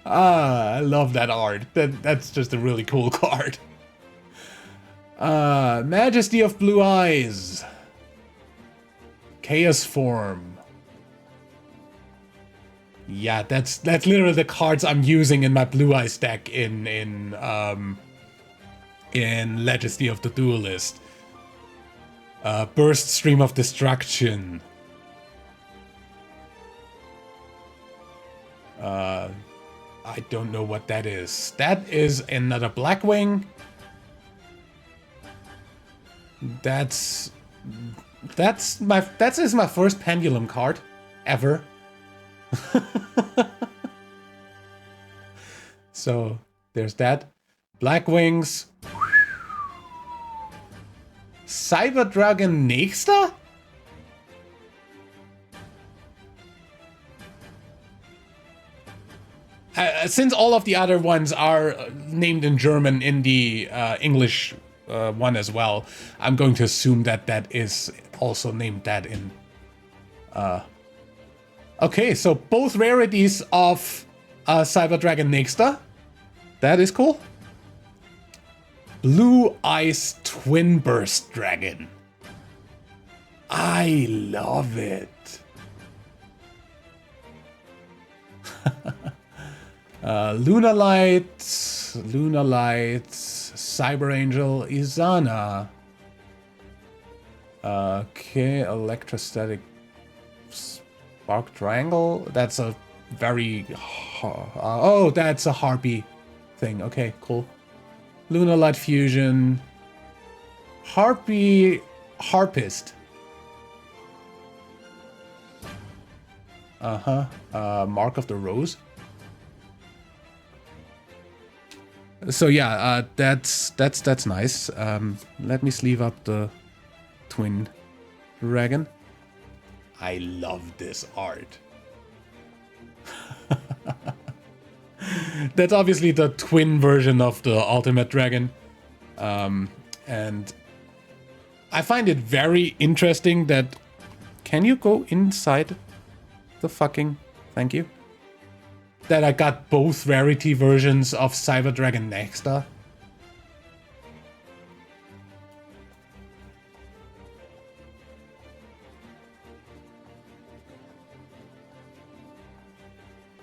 I love that art. That's just a really cool card. Majesty of Blue Eyes. Chaos Form. Yeah, that's literally the cards I'm using in my Blue Eyes deck in Legacy of the Duelist. Burst Stream of Destruction. I don't know what that is. That is another Blackwing. That is my first Pendulum card ever. So there's that. Blackwings. Cyber Dragon Nächster? Since all of the other ones are named in German in the English one as well, I'm going to assume that that is also named that in Okay, so both rarities of Cyber Dragon Nexta. That is cool. Blue Ice Twin Burst Dragon. I love it. Lunalight, Cyber Angel, Izana. Okay, Electrostatic Spark Triangle. That's a very... oh, that's a Harpy thing. Okay, cool. Lunalight Fusion. Harpist. Mark of the Rose. So yeah, that's nice. Let me sleeve up the Twin Dragon. I love this art. That's obviously the twin version of the Ultimate Dragon. And I find it very interesting that... Can you go inside the fucking... Thank you. That I got both rarity versions of Cyber Dragon Nexta.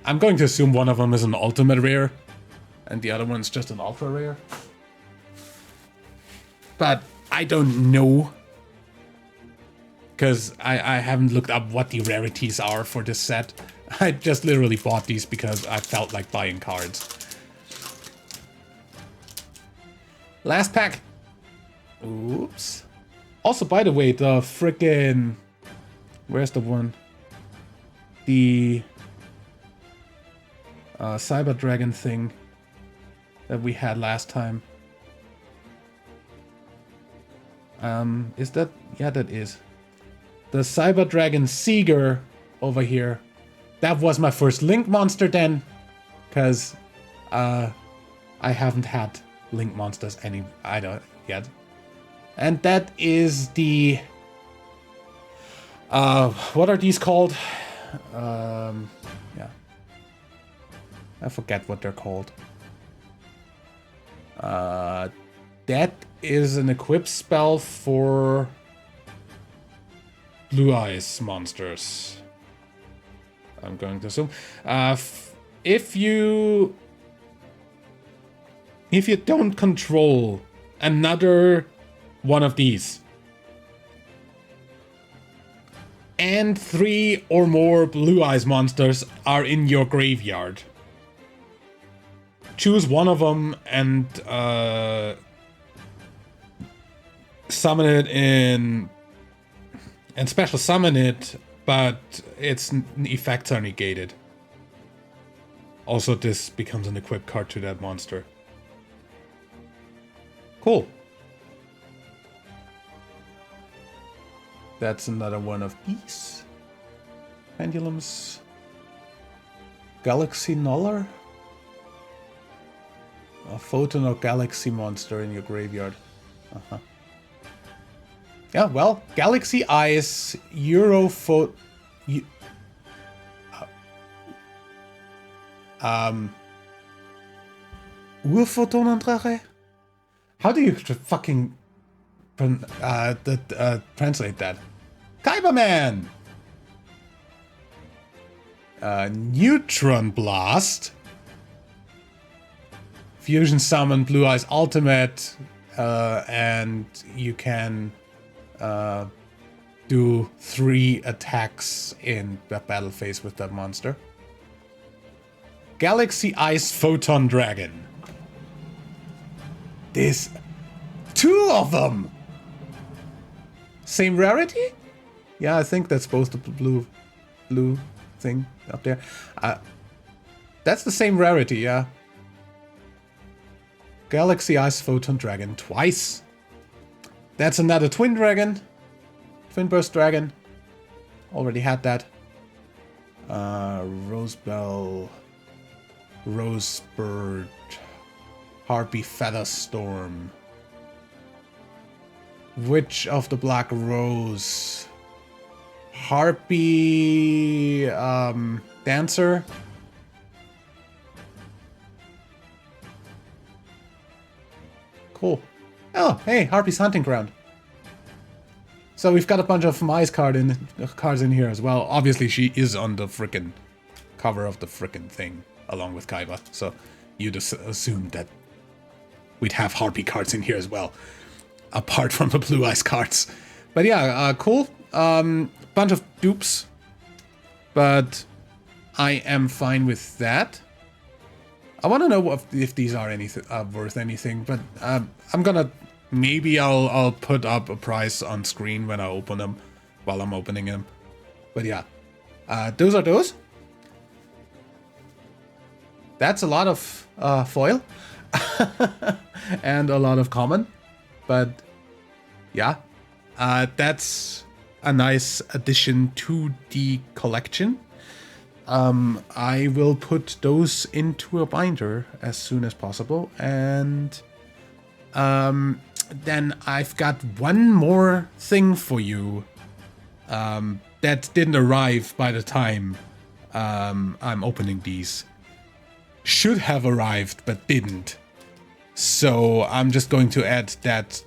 I'm going to assume one of them is an ultimate rare and the other one's just an ultra rare. But I don't know. Because I haven't looked up what the rarities are for this set. I just literally bought these because I felt like buying cards. Last pack. Oops. Also, by the way, the frickin'... Where's the one? The... Cyber Dragon thing that we had last time. Is that... Yeah, that is. The Cyber Dragon Seeger over here. That was my first Link monster then. Because I haven't had Link monsters yet. And that is the... what are these called? Yeah. I forget what they're called. That is an equip spell for Blue Eyes monsters. I'm going to assume. If you don't control another one of these, and 3 or more Blue Eyes monsters are in your graveyard, choose one of them and summon it in... And special summon it, but its effects are negated. Also, this becomes an equipped card to that monster. Cool. That's another one of these. Pendulums. Galaxy Nuller? A photon or galaxy monster in your graveyard. Yeah, well, Galaxy Eyes, Europhotonendrache? Urphotonendrache? How do you fucking translate that? Kyberman! Neutron Blast. Fusion Summon, Blue Eyes Ultimate, and you can do 3 attacks in the battle phase with that monster. Galaxy Ice Photon Dragon. There's 2 of them! Same rarity? Yeah, I think that's both the blue thing up there. That's the same rarity, yeah. Galaxy Ice Photon Dragon twice. That's another Twin Dragon. Twin Burst Dragon. Already had that. Rosebell. Rosebird. Harpy Featherstorm. Witch of the Black Rose. Harpy Dancer. Cool. Oh, hey, Harpy's Hunting Ground. So we've got a bunch of mice cards in here as well. Obviously, she is on the frickin' cover of the frickin' thing, along with Kaiba. So you'd assume that we'd have Harpy cards in here as well, apart from the Blue Eyes cards. But yeah, cool. Bunch of dupes, but I am fine with that. I want to know if these are worth anything, but I'm gonna... Maybe I'll put up a price on screen when I open them, while I'm opening them. But yeah, those are those. That's a lot of foil and a lot of common. But yeah, that's a nice addition to the collection. I will put those into a binder as soon as possible, and then I've got one more thing for you that didn't arrive by the time I'm opening these. Should have arrived, but didn't. So I'm just going to add that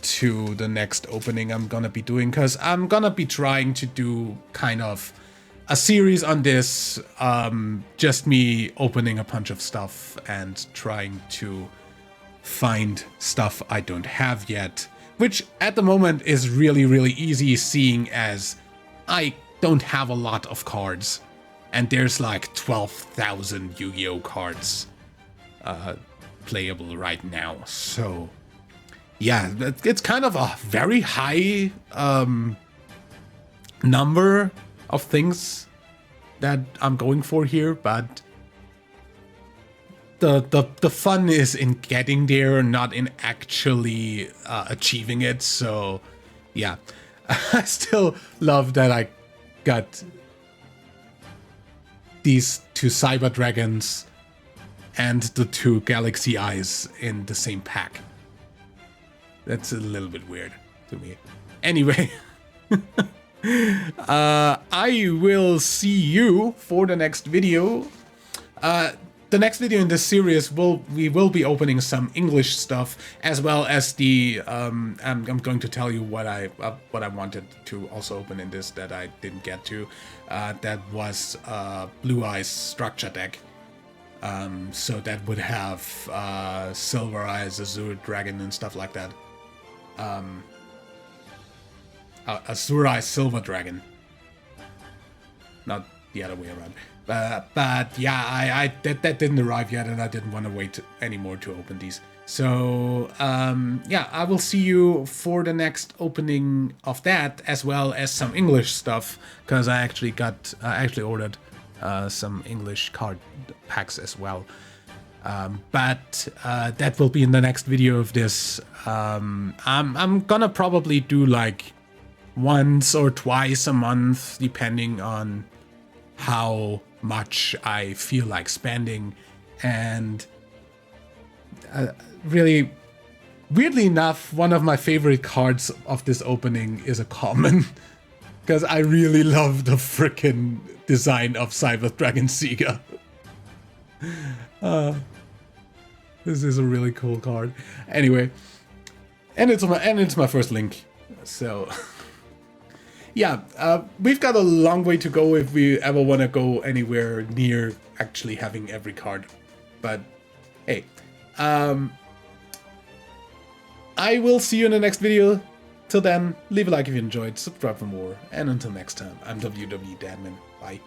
to the next opening I'm gonna be doing, because I'm gonna be trying to do kind of a series on this, just me opening a bunch of stuff and trying to find stuff I don't have yet, which at the moment is really, really easy, seeing as I don't have a lot of cards, and there's like 12,000 Yu-Gi-Oh cards playable right now. So yeah, it's kind of a very high number of things that I'm going for here, but the fun is in getting there, not in actually achieving it. So yeah, I still love that I got these two Cyber Dragons and the two Galaxy Eyes in the same pack. That's a little bit weird to me. Anyway, I will see you for the next video. The next video in this series we will be opening some English stuff, as well as the I'm going to tell you what I wanted to also open in this that I didn't get to. That was Blue Eyes structure deck. So that would have Silver Eyes, Azure Dragon, and stuff like that. Azure Eyes Silver Dragon, not the other way around. But yeah, that didn't arrive yet, and I didn't want to wait anymore to open these. So yeah, I will see you for the next opening of that, as well as some English stuff, because I actually ordered some English card packs as well. But that will be in the next video of this. I'm gonna probably do like once or twice a month, depending on how much I feel like spending. And really, weirdly enough, one of my favorite cards of this opening is a common, because I really love the frickin' design of Cyber Dragon Sega. This is a really cool card. Anyway, and it's my first link, so yeah, we've got a long way to go if we ever want to go anywhere near actually having every card. But hey, I will see you in the next video. Till then, leave a like if you enjoyed, subscribe for more, and until next time, I'm WW Dadman. Bye.